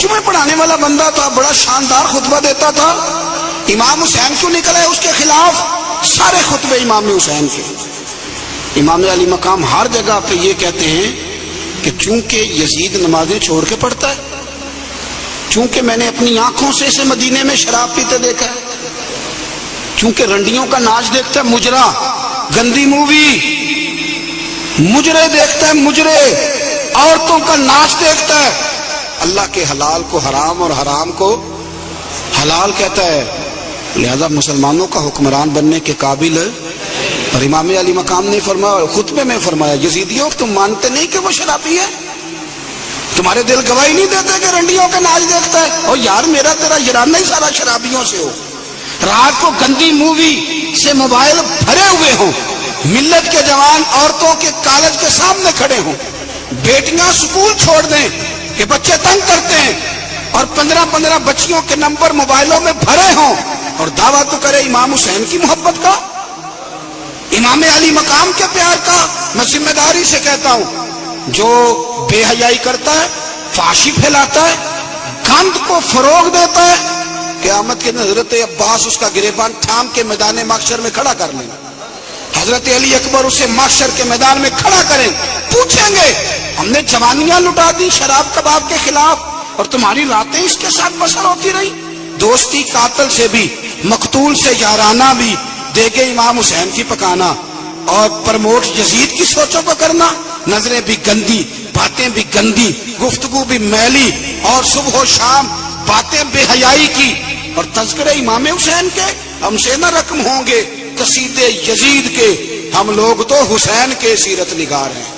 ترجمے پڑھانے والا بندہ تھا, بڑا شاندار خطبہ دیتا تھا. امام حسین کیوں نکلے اس کے خلاف؟ سارے خطبے امام حسین کے. امام علی مقام ہر جگہ پہ یہ کہتے ہیں کہ چونکہ یزید نمازیں چھوڑ کے پڑھتا ہے, چونکہ میں نے اپنی آنکھوں سے اسے مدینے میں شراب پیتے دیکھا ہے, چونکہ رنڈیوں کا ناچ دیکھتا ہے, مجرا, گندی مووی, مجرے دیکھتا ہے, مجرے, عورتوں کا ناچ دیکھتا ہے, اللہ کے حلال کو حرام اور حرام کو حلال کہتا ہے, لہذا مسلمانوں کا حکمران بننے کے قابل ہے. اور امام علی مقام نے فرمایا, خطبے میں فرمایا, یزیدیوں تم مانتے نہیں کہ وہ شرابی ہے؟ تمہارے دل گواہی نہیں دیتے کہ رنڈیوں کا ناچ دیکھتا ہے؟ اور یار میرا تیرا یارانہ ہی سارا شرابیوں سے ہو, رات کو گندی مووی سے موبائل بھرے ہوئے ہوں, ملت کے جوان عورتوں کے کالج کے سامنے کھڑے ہوں, بیٹیاں سکول چھوڑ دیں کہ بچے تنگ کرتے ہیں, اور 15 بچیوں کے نمبر موبائلوں میں بھرے ہوں, اور دعویٰ تو کرے امام حسین کی محبت کا, امام علی مقام کے پیار کا. میں ذمہ داری سے کہتا ہوں, جو بے حیائی کرتا ہے, فحاشی پھیلاتا ہے, گند کو فروغ دیتا ہے, قیامت کے حضرت عباس اس کا گریبان تھام کے میدان محشر میں کھڑا کر لیں, حضرت علی اکبر اسے محشر کے میدان میں کھڑا کریں, پوچھیں گے ہم نے جوانیاں لٹا دی شراب کباب کے خلاف, اور تمہاری راتیں اس کے ساتھ بسر ہوتی رہی. دوستی قاتل سے بھی, مقتول سے یارانہ بھی, دیکھے امام حسین کی پکانا, اور پرموٹ یزید کی سوچوں کو کرنا, نظریں بھی گندی, باتیں بھی گندی, گفتگو بھی میلی, اور صبح و شام باتیں بے حیائی کی, اور تذکرے امام حسین کے ہم سے نہ رقم ہوں گے قصیدے یزید کے, ہم لوگ تو حسین کے سیرت نگار ہیں.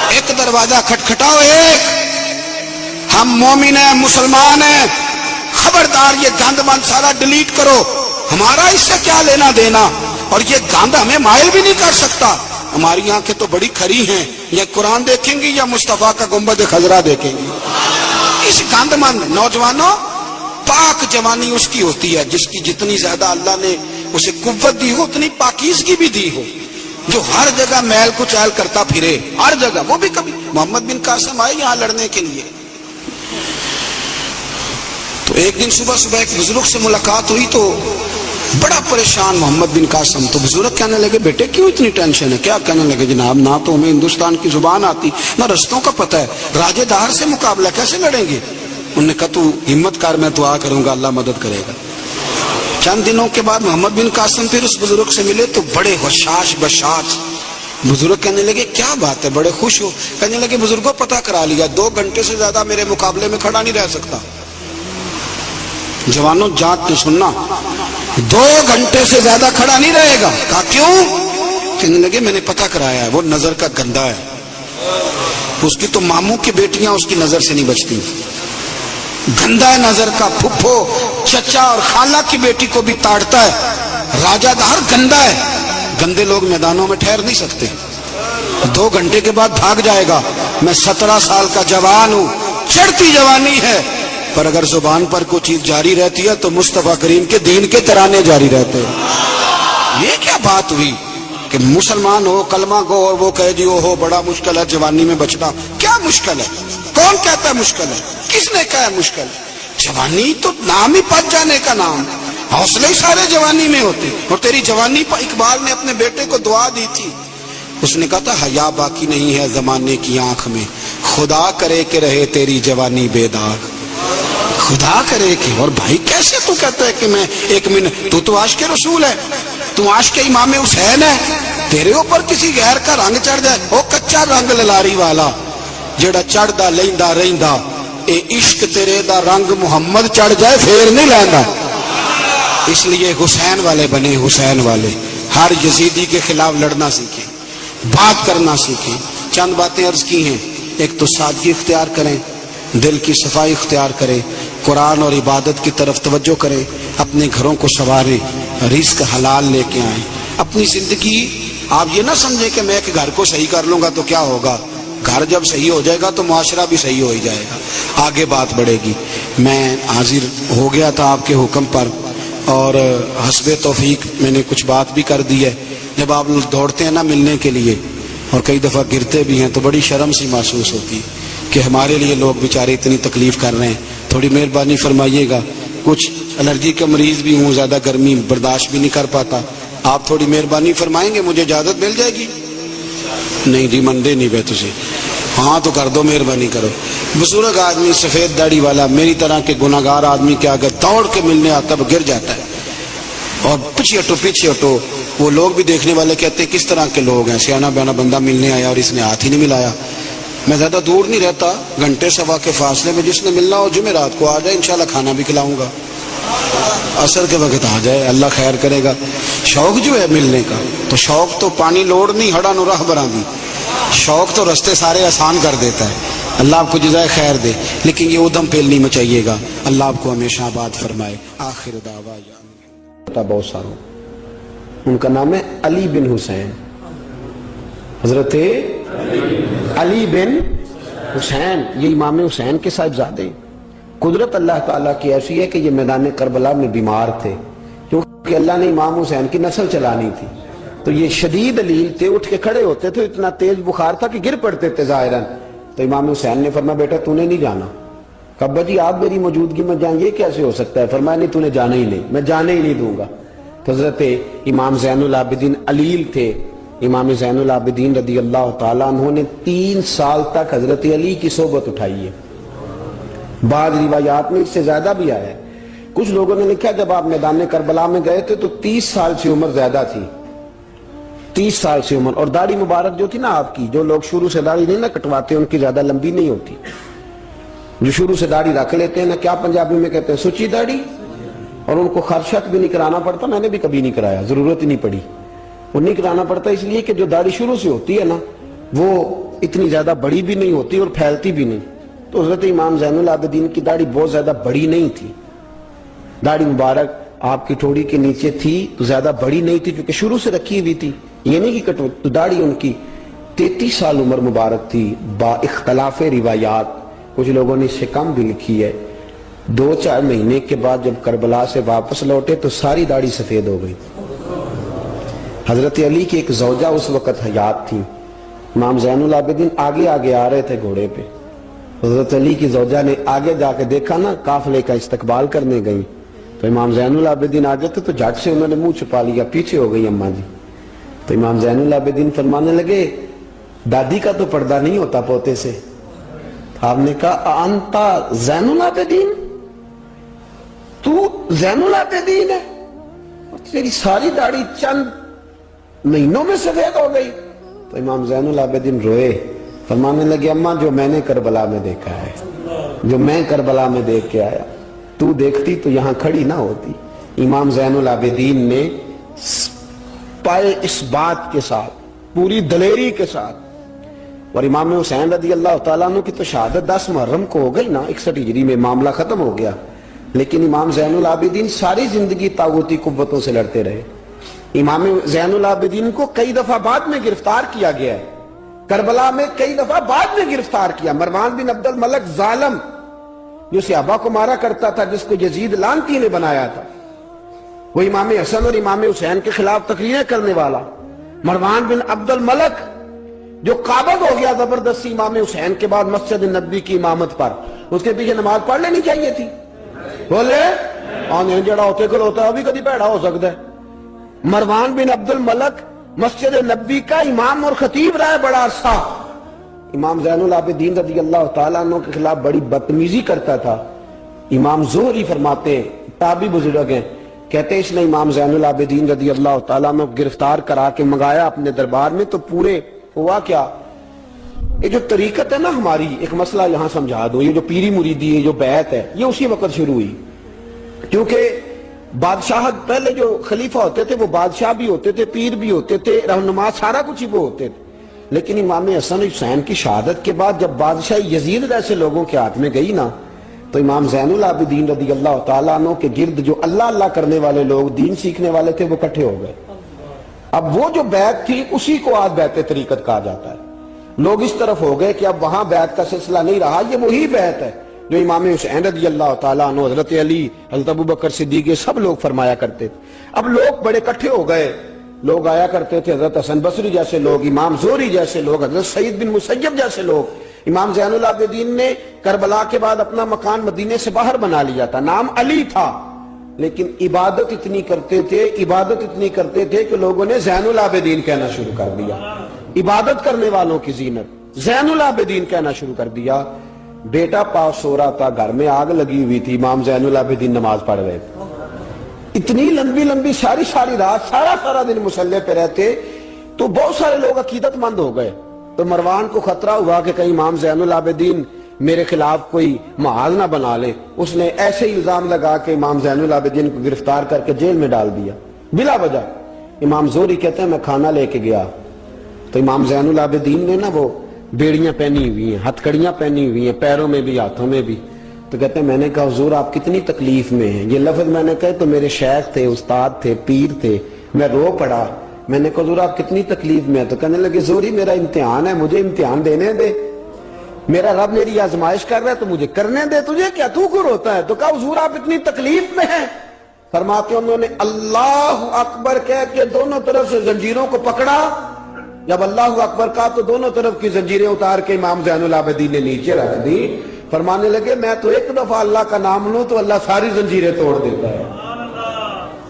ایک دروازہ کھٹکھٹاؤ, ایک, ہم مومن ہیں, مسلمان ہیں, خبردار یہ گند مند سارا ڈیلیٹ کرو, ہمارا اس سے کیا لینا دینا, اور یہ گند ہمیں مائل بھی نہیں کر سکتا. ہماری آنکھیں تو بڑی کھری ہیں, یا قرآن دیکھیں گی یا مصطفیٰ کا گنبد خضرا دیکھیں گی. اس گند مند نوجوانوں, پاک جوانی اس کی ہوتی ہے جس کی جتنی زیادہ اللہ نے اسے قوت دی ہو اتنی پاکیزگی بھی دی ہو, جو ہر جگہ میل کچیل کرتا پھرے, ہر جگہ. وہ بھی کبھی محمد بن قاسم آئے یہاں لڑنے کے لیے, تو ایک دن صبح ایک بزرگ سے ملاقات ہوئی, تو بڑا پریشان محمد بن قاسم. تو بزرگ کہنے لگے, بیٹے کیوں اتنی ٹینشن ہے؟ کیا؟ کہنے لگے, جناب نہ تو ہمیں ہندوستان کی زبان آتی, نہ رستوں کا پتہ ہے, راجے دار سے مقابلہ کیسے لڑیں گے؟ انہوں نے کہا تو ہمت کر, میں دعا کروں گا, اللہ مدد کرے گا. چند دنوں کے بعد محمد بن قاسم پھر اس بزرگ سے ملے, تو بڑے حشاش بشاش. بزرگ کہنے لگے, کیا بات ہے, بڑے خوش ہو؟ کہنے لگے, بزرگوں پتہ کرا لیا, 2 گھنٹے سے زیادہ میرے مقابلے میں کھڑا نہیں رہ سکتا. جوانوں جاگ کے سننا, 2 گھنٹے سے زیادہ کھڑا نہیں رہے گا. کہا کیوں؟ کہنے لگے, میں نے پتہ کرایا ہے, وہ نظر کا گندا ہے, اس کی تو ماموں کی بیٹیاں اس کی نظر سے نہیں بچتی, گندا ہے نظر کا, پھپھو چچا اور خالہ کی بیٹی کو بھی تاڑتا ہے, راجہ دار گندا ہے. گندے لوگ میدانوں میں ٹھہر نہیں سکتے, 2 گھنٹے کے بعد بھاگ جائے گا. میں 17 سال کا جوان ہوں, چڑھتی جوانی ہے, پر اگر زبان پر کوئی چیز جاری رہتی ہے تو مصطفیٰ کریم کے دین کے ترانے جاری رہتے ہیں. یہ کیا بات ہوئی کہ مسلمان ہو, کلمہ گو, اور وہ کہے جی ہو بڑا مشکل ہے جوانی میں بچنا. کیا مشکل ہے؟ کون کہتا ہے مشکل ہے؟ کس نے کہا ہے مشکل؟ جوانی تو نام ہی پچ جانے کا نام, حوصلے ہی سارے جوانی میں ہوتے. اور تیری جوانی پر اقبال نے اپنے بیٹے کو دعا دی تھی, اس نے کہا تھا, حیا باقی نہیں ہے زمانے کی آنکھ میں, خدا کرے کہ رہے تیری جوانی بے داغ, خدا کرے کہ. اور بھائی کیسے تو کہتا ہے کہ میں 1 منٹ, تو عاشق رسول ہے, تو عاشق امام حسین ہے, تیرے اوپر کسی غیر کا رنگ چڑھ جائے, وہ کچا رنگ للاری والا جڑا چڑھدا لیندا رہندا, اے عشق تیرے دا رنگ محمد چڑھ جائے پھر نہیں لیندا. اس لیے حسین والے بنے, حسین والے. ہر یزیدی کے خلاف لڑنا سیکھیں, بات کرنا سیکھیں. چند باتیں عرض کی ہیں, ایک تو سادگی اختیار کریں, دل کی صفائی اختیار کریں, قرآن اور عبادت کی طرف توجہ کریں, اپنے گھروں کو سنواریں, رزق حلال لے کے آئیں. اپنی زندگی آپ یہ نہ سمجھیں کہ میں ایک گھر کو صحیح کر لوں گا تو کیا ہوگا, گھر جب صحیح ہو جائے گا تو معاشرہ بھی صحیح ہو ہی جائے گا, آگے بات بڑھے گی. میں حاضر ہو گیا تھا آپ کے حکم پر, اور حسب توفیق میں نے کچھ بات بھی کر دی ہے. جب آپ لوگ دوڑتے ہیں نا ملنے کے لیے, اور کئی دفعہ گرتے بھی ہیں, تو بڑی شرم سی محسوس ہوتی کہ ہمارے لیے لوگ بیچارے اتنی تکلیف کر رہے ہیں, تھوڑی مہربانی فرمائیے گا، کچھ الرجی کا مریض بھی ہوں، زیادہ گرمی برداشت بھی نہیں کر پاتا، آپ تھوڑی مہربانی فرمائیں گے، مجھے اجازت مل جائے گی؟ نہیں جی مندے نہیں بے تجھے، ہاں تو کر دو، مہربانی کرو۔ بزرگ آدمی سفید داڑھی والا میری طرح کے گناہگار آدمی کے اگر دوڑ کے ملنے آتا وہ گر جاتا ہے، اور پیچھے ہٹو، وہ لوگ بھی دیکھنے والے کہتے ہیں کس طرح کے لوگ ہیں، سیانا بیانا بندہ ملنے آیا اور اس نے ہاتھ ہی نہیں ملایا۔ میں زیادہ دور نہیں رہتا، گھنٹے سوا کے فاصلے میں، جس نے ملنا ہو جمعرات کو آ جائے، انشاءاللہ کھانا بھی کھلاؤں گا، عصر کے وقت آ جائے، اللہ خیر کرے گا۔ شوق جو ہے ملنے کا، تو شوق تو پانی لوڑ نہیں ہڑا نو راہ برا دی، شوق تو رستے سارے آسان کر دیتا ہے، اللہ آپ کو جزائے خیر دے، لیکن یہ ادھم پھیل نہیں مچائیے گا، اللہ آپ کو ہمیشہ آباد فرمائے۔ آخر دعوانا بہت ساروں، ان کا نام ہے علی بن حسین، حضرت علی بن حسین، یہ امام حسین کے صاحبزادے ہیں۔ قدرت اللہ تعالیٰ کی ایسی ہے کہ یہ میدان کربلا میں بیمار تھے، کیونکہ اللہ نے امام حسین کی نسل چلانی تھی، تو یہ شدید علیل تھے، اٹھ کے کھڑے ہوتے تھے، اتنا تیز بخار تھا کہ گر پڑتے تھے ظاہراً۔ تو امام حسین نے فرمایا بیٹا تو نے نہیں جانا۔ کہا ابا جی آپ میری موجودگی میں جائیں، یہ کیسے ہو سکتا ہے؟ فرمایا نہیں تو نے جانا ہی نہیں، میں جانے ہی نہیں دوں گا۔ تو حضرت امام زین العابدین علیل تھے، امام زین العابدین رضی اللہ تعالیٰ عنہ نے 3 سال تک حضرت علی کی صحبت اٹھائی ہے، بعض روایات میں اس سے زیادہ بھی آیا ہے۔ کچھ لوگوں نے لکھا جب آپ میدان کربلا میں گئے تھے تو 30 سال سے عمر زیادہ تھی، 30 سال سے عمر، اور داڑھی مبارک جو تھی نا آپ کی، جو لوگ شروع سے داڑھی نہیں نہ کٹواتے ان کی زیادہ لمبی نہیں ہوتی، جو شروع سے داڑھی رکھ لیتے ہیں نا، کیا پنجابی میں کہتے ہیں سچی داڑھی، اور ان کو خرشت بھی نہیں کرانا پڑتا، میں نے بھی کبھی نہیں کرایا، ضرورت ہی نہیں پڑی، وہ نہیں کرانا پڑتا اس لیے کہ جو داڑھی شروع سے ہوتی ہے نا وہ اتنی زیادہ بڑی بھی نہیں ہوتی اور پھیلتی بھی نہیں۔ تو حضرت امام زین العابدین کی داڑھی بہت زیادہ بڑی نہیں تھی، داڑھی مبارک آپ کی ٹھوڑی کے نیچے تھی تو زیادہ بڑی نہیں تھی کیونکہ شروع سے رکھی ہوئی تھی، یہ نہیں کہ تو داڑھی ان کی 33 سال عمر مبارک تھی، با اختلاف روایات، کچھ لوگوں نے اس سے کم بھی لکھی ہے۔ 2-4 مہینے کے بعد جب کربلا سے واپس لوٹے تو ساری داڑھی سفید ہو گئی۔ حضرت علی کی ایک زوجہ اس وقت حیات تھی، امام زین العابدین آگے آ رہے تھے گھوڑے پہ، حضرت علی کی زوجہ نے آگے جا کے دیکھا نا قافلے کا استقبال کرنے گئی، تو امام زین العابدین آگے تھے تو جھٹ سے انہوں نے منہ چھپا لیا، پیچھے ہو گئی اماں جی۔ تو امام زین العابدین فرمانے لگے دادی کا تو پردہ نہیں ہوتا پوتے سے۔ آپ نے کہا انتا زین العابدین، تو زین العابدین ہے، تیری ساری داڑھی چند مہینوں میں سفید ہو گئی۔ تو امام زین العابدین روئے، فرمانے لگے اماں جو میں نے کربلا میں دیکھا ہے، جو میں کربلا میں دیکھ کے آیا، تو دیکھتی تو یہاں کھڑی نہ ہوتی۔ امام زین العابدین نے پائے اس بات کے ساتھ، پوری دلیری کے ساتھ، اور امام حسین رضی اللہ تعالیٰ عنہ کی تو شہادت 10 محرم کو ہو گئی نا، 61 ہجری میں معاملہ ختم ہو گیا، لیکن امام زین العابدین ساری زندگی طاغوتی قوتوں سے لڑتے رہے۔ امام زین العابدین کو کئی دفعہ بعد میں گرفتار کیا گیا ہے، کربلا میں کئی دفعہ بعد میں گرفتار کیا۔ مروان بن عبد الملک ظالم جو صحابہ کو مارا کرتا تھا، جس کو یزید لعنتی نے بنایا تھا، وہ امام حسن اور امام حسین کے خلاف تقریریں کرنے والا مروان بن عبد الملک جو قابض ہو گیا زبردستی امام حسین کے بعد مسجد نبی کی امامت پر، اس کے پیچھے نماز پڑھ لینی چاہیے تھی، بولے آنے جڑا ہوتے کل ہوتا ہے ابھی کدی پیڑا ہو سکتا ہے۔ مروان بن عبد الملک مسجد نبی کا امام اور خطیب رہا ہے بڑا عرصہ، امام زین العابدین رضی اللہ تعالیٰ عنہ کے خلاف بڑی بدتمیزی کرتا تھا۔ امام زہری فرماتے ہیں، تابعی بزرگ ہیں، کہتے ہیں اس نے امام زین العابدین رضی اللہ تعالیٰ عنہ گرفتار کرا کے منگایا اپنے دربار میں، تو پورے ہوا کیا، یہ جو طریقت ہے نا ہماری، ایک مسئلہ یہاں سمجھا دو، یہ جو پیری مریدی ہے، جو بیعت ہے، یہ اسی وقت شروع ہوئی، کیونکہ بادشاہت پہلے جو خلیفہ ہوتے تھے وہ بادشاہ بھی ہوتے تھے، پیر بھی ہوتے تھے، رہنما، سارا کچھ ہی وہ ہوتے تھے، لیکن امام حسن حسین کی شہادت کے بعد جب بادشاہ یزید جیسے لوگوں کے ہاتھ میں گئی نا، تو امام زین العابدین رضی اللہ تعالیٰ عنہ کے گرد جو اللہ اللہ کرنے والے لوگ، دین سیکھنے والے تھے، وہ اکٹھے ہو گئے۔ اب وہ جو بیعت تھی اسی کو آج بیعت طریقت کہا جاتا ہے۔ لوگ اس طرف ہو گئے کہ اب وہاں بیعت کا سلسلہ نہیں رہا، یہ وہی بیعت ہے جو امام حسین رضی اللہ تعالیٰ عنہ، حضرت علی، حضرت ابوبکر صدیق، سب لوگ فرمایا کرتے تھے۔ اب لوگ بڑے اکٹھے ہو گئے، لوگ آیا کرتے تھے، حضرت حسن بصری جیسے لوگ، امام زہری جیسے لوگ، حضرت سعید بن مسیب جیسے لوگ، امام زین العابدین نے کربلا کے بعد اپنا مکان مدینے سے باہر بنا لیا تھا، نام علی تھا، لیکن عبادت اتنی کرتے تھے کہ لوگوں نے زین العابدین کہنا شروع کر دیا، عبادت کرنے والوں کی زینت زین العابدین کہنا شروع کر دیا۔ بیٹا پاس سو رہا تھا، گھر میں آگ لگی ہوئی تھی، امام زین العابدین نماز پڑھ رہے تھے، اتنی لمبی ساری رات سارا دن مصلی پہ رہتے، تو بہت سارے لوگ عقیدت مند ہو گئے۔ تو مروان کو خطرہ ہوا کہ کہیں امام زین العابدین میرے خلاف کوئی محاذ نہ بنا لے، اس نے ایسے ہی الزام لگا کہ امام زین العابدین کو گرفتار کر کے جیل میں ڈال دیا بلا وجہ۔ امام زہری کہتے ہیں میں کھانا لے کے گیا تو امام زین العابدین نے نا وہ بیڑیاں پہنی ہوئی ہیں، ہتھ کڑیاں پہنی ہوئی ہیں، پیروں میں بھی ہاتھوں میں بھی، تو کہتے ہیں میں نے کہا حضور آپ کتنی تکلیف میں ہیں، یہ لفظ میں نے کہا تو میرے شیخ تھے، استاد تھے، پیر تھے، میں رو پڑا، میں نے کہا حضور آپ کتنی تکلیف میں ہیں، تو کہنے لگے زہری میرا امتحان ہے، مجھے امتحان دینے دے، میرا رب میری آزمائش کر رہا ہے تو مجھے کرنے دے، تجھے کیا، تو کیوں روتا ہے؟ تو کہا حضور آپ اتنی تکلیف میں ہیں، فرماتے ہیں انہوں نے اللہ اکبر کہہ کے دونوں طرف سے زنجیروں کو پکڑا، جب اللہ اکبر کہا تو دونوں طرف کی زنجیریں اتار کے امام زین العابدین نے نیچے رکھ دی، فرمانے لگے میں تو ایک دفعہ اللہ کا نام لوں تو اللہ ساری زنجیریں توڑ دیتا ہے،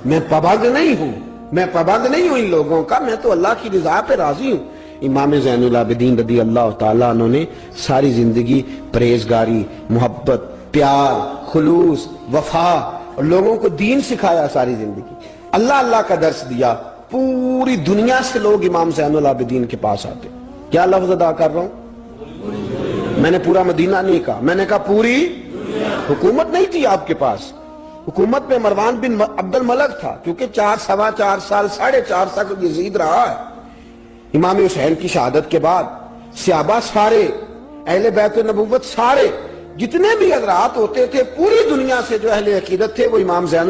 میں پابند نہیں ہوں ان لوگوں کا، میں تو اللہ کی رضا پہ راضی ہوں۔ امام زین العابدین رضی اللہ تعالیٰ عنہ نے ساری زندگی پرہیزگاری، محبت، پیار، خلوص، وفا اور لوگوں کو دین سکھایا، ساری زندگی اللہ کا درس دیا، پوری دنیا سے لوگ امام زین العابدین کے پاس آتے۔ کیا لفظ ادا کر رہا ہوں؟ میں نے پورا مدینہ نہیں کہا، میں نے کہا پوری حکومت نہیں تھی آپ کے پاس، حکومت پہ مروان بن عبد الملک تھا، کیونکہ 4 سال 4.5 تک یزید رہا ہے۔ امام حسین کی شہادت کے بعد صحابہ سارے، اہل بیت النبوت سارے، جتنے بھی حضرات ہوتے تھے پوری دنیا سے جو اہل عقیدت تھے وہ امام زین